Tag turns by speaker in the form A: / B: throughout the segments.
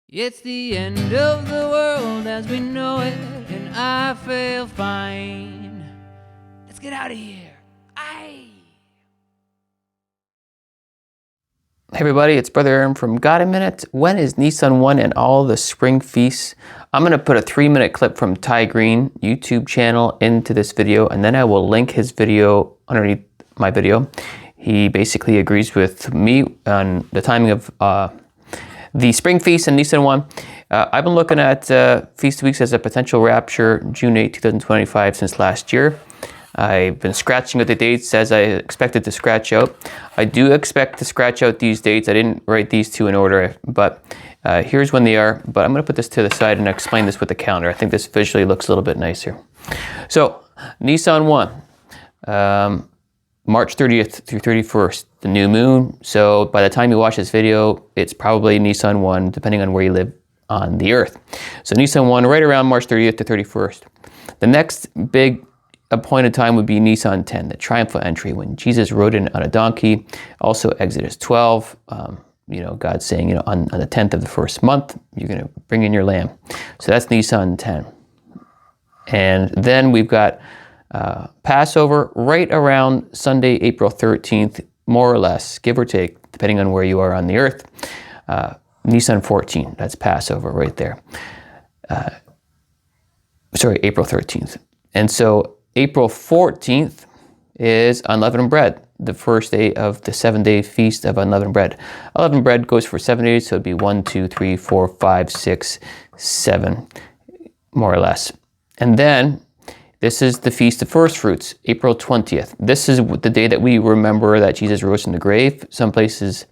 A: It's the end of the world as we know it, and I feel fine. Let's get out of here. Aye.
B: Hey everybody, it's Brother Aaron from God a Minute. When is Nisan 1 and all the spring feasts? I'm going to put a 3-minute clip from Ty Green YouTube channel into this video, and then I will link his video underneath my video. He basically agrees with me on the timing of the spring feast and Nisan 1. I've been looking at feast weeks as a potential rapture, June 8, 2025, since last year. I've been scratching out the dates as I expected to scratch out. I do expect to scratch out these dates. I didn't write these two in order, but here's when they are. But I'm going to put this to the side and explain this with the calendar. I think this visually looks a little bit nicer. So, Nisan 1, March 30th through 31st, the new moon. So by the time you watch this video, it's probably Nisan 1, depending on where you live on the earth. So Nisan 1, right around March 30th to 31st. The next big appointed time would be Nisan 10, the triumphal entry, when Jesus rode in on a donkey. Also Exodus 12, God's saying, on the 10th of the first month, you're going to bring in your lamb. So that's Nisan 10. And then we've got Passover right around Sunday, April 13th, more or less, give or take, depending on where you are on the earth. Nisan 14, that's Passover right there. April 13th. And so April 14th is Unleavened Bread, the first day of the 7-day feast of Unleavened Bread. Unleavened Bread goes for 7 days, so it'd be 1, 2, 3, 4, 5, 6, 7, more or less. And then this is the Feast of First Fruits, April 20th. This is the day that we remember that Jesus rose from the grave. Some places,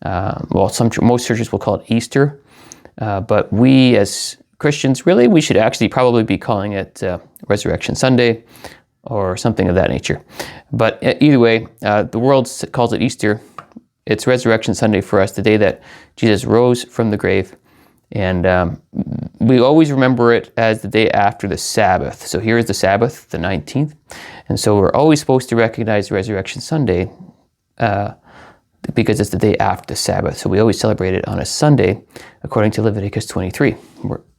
B: most churches will call it Easter. But we as Christians, really, we should actually probably be calling it Resurrection Sunday or something of that nature. But either way, the world calls it Easter. It's Resurrection Sunday for us, the day that Jesus rose from the grave. And we always remember it as the day after the Sabbath. So here's the Sabbath, the 19th. And so we're always supposed to recognize Resurrection Sunday because it's the day after the Sabbath. So we always celebrate it on a Sunday, according to Leviticus 23,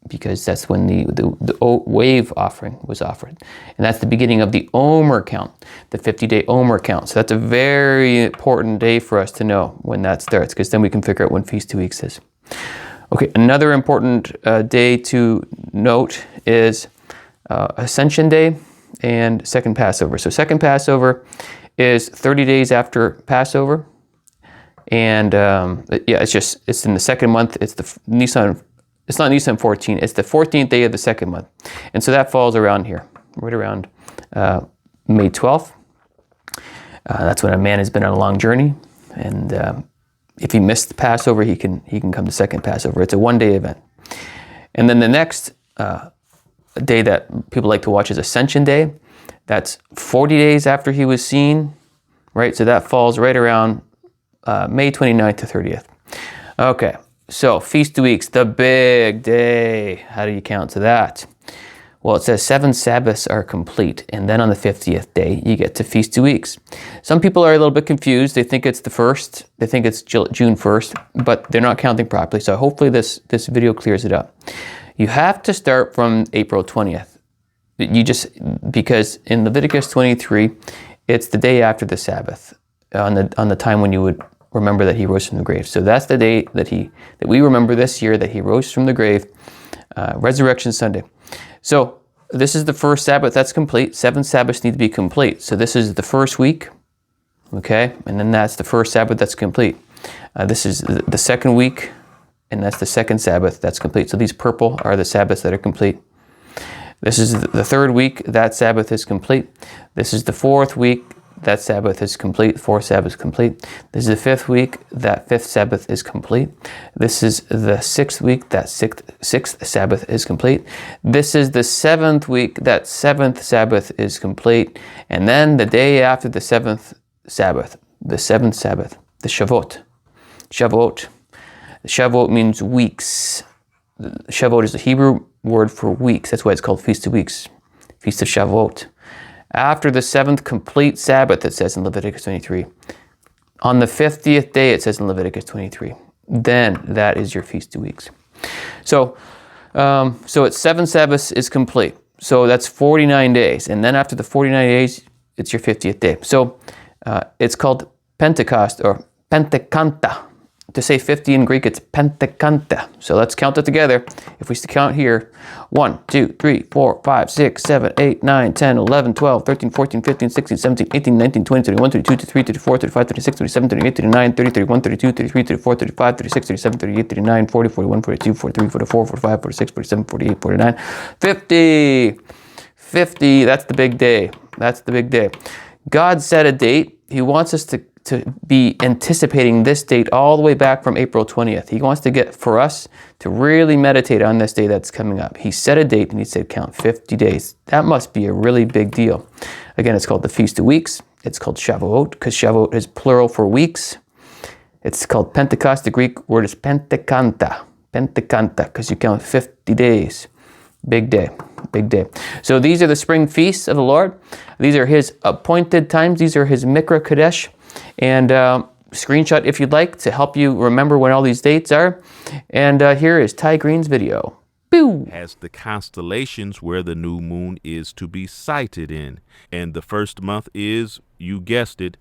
B: because that's when the wave offering was offered. And that's the beginning of the Omer count, the 50-day Omer count. So that's a very important day for us to know when that starts, because then we can figure out when Feast 2 Weeks is. Okay, another important day to note is Ascension Day and Second Passover. So Second Passover is 30 days after Passover. And it's in the second month. It's the Nisan, it's not Nisan 14, it's the 14th day of the second month. And so that falls around here, right around May 12th. That's when a man has been on a long journey. And if he missed the Passover, he can come to Second Passover. It's a one-day event. And then the next day that people like to watch is Ascension Day. That's 40 days after he was seen, right? So that falls right around May 29th to 30th. Okay, so Feast 2 Weeks, the big day. How do you count to that? Well, it says 7 Sabbaths are complete, and then on the 50th day, you get to Feast 2 Weeks. Some people are a little bit confused. They think it's the 1st. They think it's June 1st, but they're not counting properly. So hopefully this video clears it up. You have to start from April 20th. Because in Leviticus 23, it's the day after the Sabbath, on the time when you would remember that he rose from the grave. So that's the day that we remember this year that he rose from the grave, Resurrection Sunday. So this is the first Sabbath that's complete. 7 Sabbaths need to be complete. So this is the first week, okay? And then that's the first Sabbath that's complete. This is the second week, and that's the second Sabbath that's complete. So these purple are the Sabbaths that are complete. This is the third week, that Sabbath is complete. This is the fourth week, that Sabbath is complete. Fourth Sabbath is complete. This is the fifth week, that fifth Sabbath is complete. This is the sixth week, that sixth Sabbath is complete. This is the seventh week, that seventh Sabbath is complete. And then the day after the seventh Sabbath, the seventh Sabbath, the Shavuot. Shavuot. Shavuot means weeks. Shavuot is the Hebrew word for weeks. That's why it's called Feast of Weeks. Feast of Shavuot. After the 7th complete Sabbath, it says in Leviticus 23. On the 50th day, it says in Leviticus 23. Then that is your Feast 2 Weeks. So it's 7 Sabbaths is complete. So that's 49 days. And then after the 49 days, it's your 50th day. So it's called Pentecost or Pentekanta. To say 50 in Greek, it's Pentekanta. So let's count it together. If we count here, 1, 2, 3, 4, 5, 6, 7, 8, 9, 10, 11, 12, 13, 14, 15, 16, 17, 18, 19, 20, 21, 22, 23, 24, 35, 36, 37, 38, 39, 30, 31, 32, 33, 34, 35, 36, 37, 38, 39, 40, 41, 42, 43, 44, 45, 46, 47, 48, 49, 50. 50, that's the big day. That's the big day. God set a date. He wants us to be anticipating this date all the way back from April 20th. He wants to get for us to really meditate on this day that's coming up. He set a date and he said count 50 days. That must be a really big deal. Again, it's called the Feast of Weeks. It's called Shavuot because Shavuot is plural for weeks. It's called Pentecost. The Greek word is Pentekanta. Pentekanta because you count 50 days. Big day, big day. So these are the spring feasts of the Lord. These are his appointed times. These are his Mikra Kodesh. And screenshot if you'd like to help you remember when all these dates are. And here is Ty Green's video. Boo!
C: As the constellations where the new moon is to be sighted in. And the first month is, you guessed it,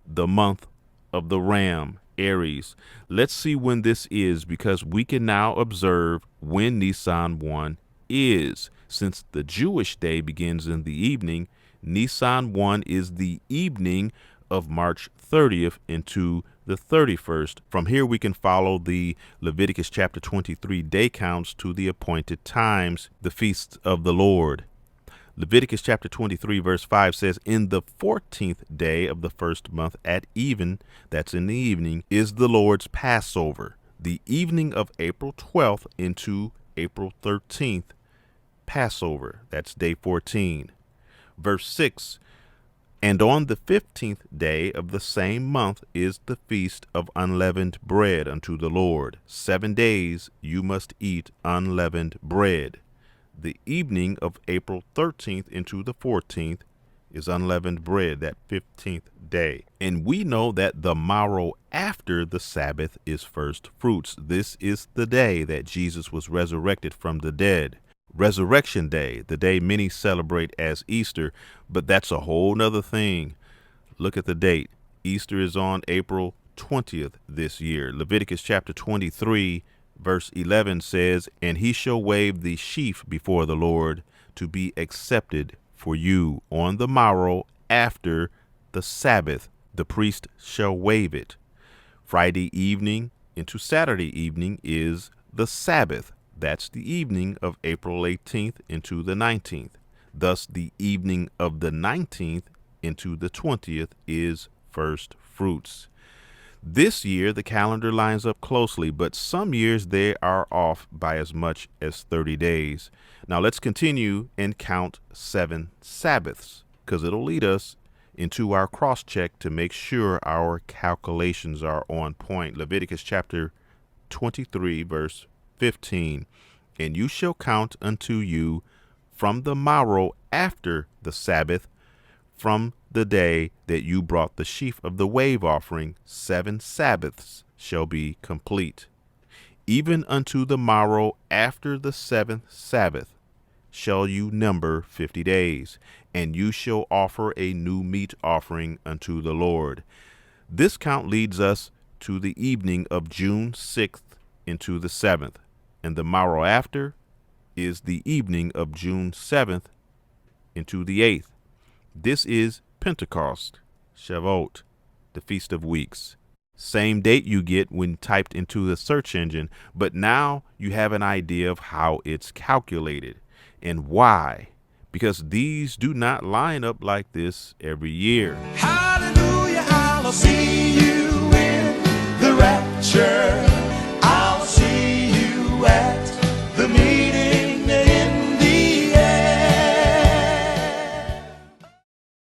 C: the month of the Ram, Aries. Let's see when this is because we can now observe when Nisan 1 is. Since the Jewish day begins in the evening, Nisan 1 is the evening of March 30th into the 31st. From here we can follow the Leviticus chapter 23 day counts to the appointed times, the feasts of the Lord. Leviticus chapter 23 verse 5 says, in the 14th day of the first month at even, that's in the evening, is the Lord's Passover, the evening of April 12th into April 13th. Passover, that's day 14. Verse 6, and on the 15th day of the same month is the feast of unleavened bread unto the Lord. 7 days you must eat unleavened bread. The evening of April 13th into the 14th is unleavened bread, that 15th day. And we know that the morrow after the Sabbath is first fruits. This is the day that Jesus was resurrected from the dead. Resurrection Day, the day many celebrate as Easter, but that's a whole nother thing. Look at the date. Easter is on April 20th this year. Leviticus chapter 23 verse 11 says, and he shall wave the sheaf before the Lord to be accepted for you on the morrow after the Sabbath. The priest shall wave it. Friday evening into Saturday evening is the Sabbath. That's the evening of April 18th into the 19th. Thus, the evening of the 19th into the 20th is first fruits. This year, the calendar lines up closely, but some years they are off by as much as 30 days. Now, let's continue and count 7 Sabbaths, because it'll lead us into our cross-check to make sure our calculations are on point. Leviticus chapter 23, verse 15, and you shall count unto you from the morrow after the Sabbath, from the day that you brought the sheaf of the wave offering, 7 Sabbaths shall be complete. Even unto the morrow after the 7th Sabbath shall you number 50 days, and you shall offer a new meat offering unto the Lord. This count leads us to the evening of June 6th into the 7th. And the morrow after is the evening of June 7th into the 8th. This is Pentecost, Shavuot, the Feast of Weeks. Same date you get when typed into the search engine, but now you have an idea of how it's calculated and why. Because these do not line up like this every year.
D: Hallelujah, I'll see you.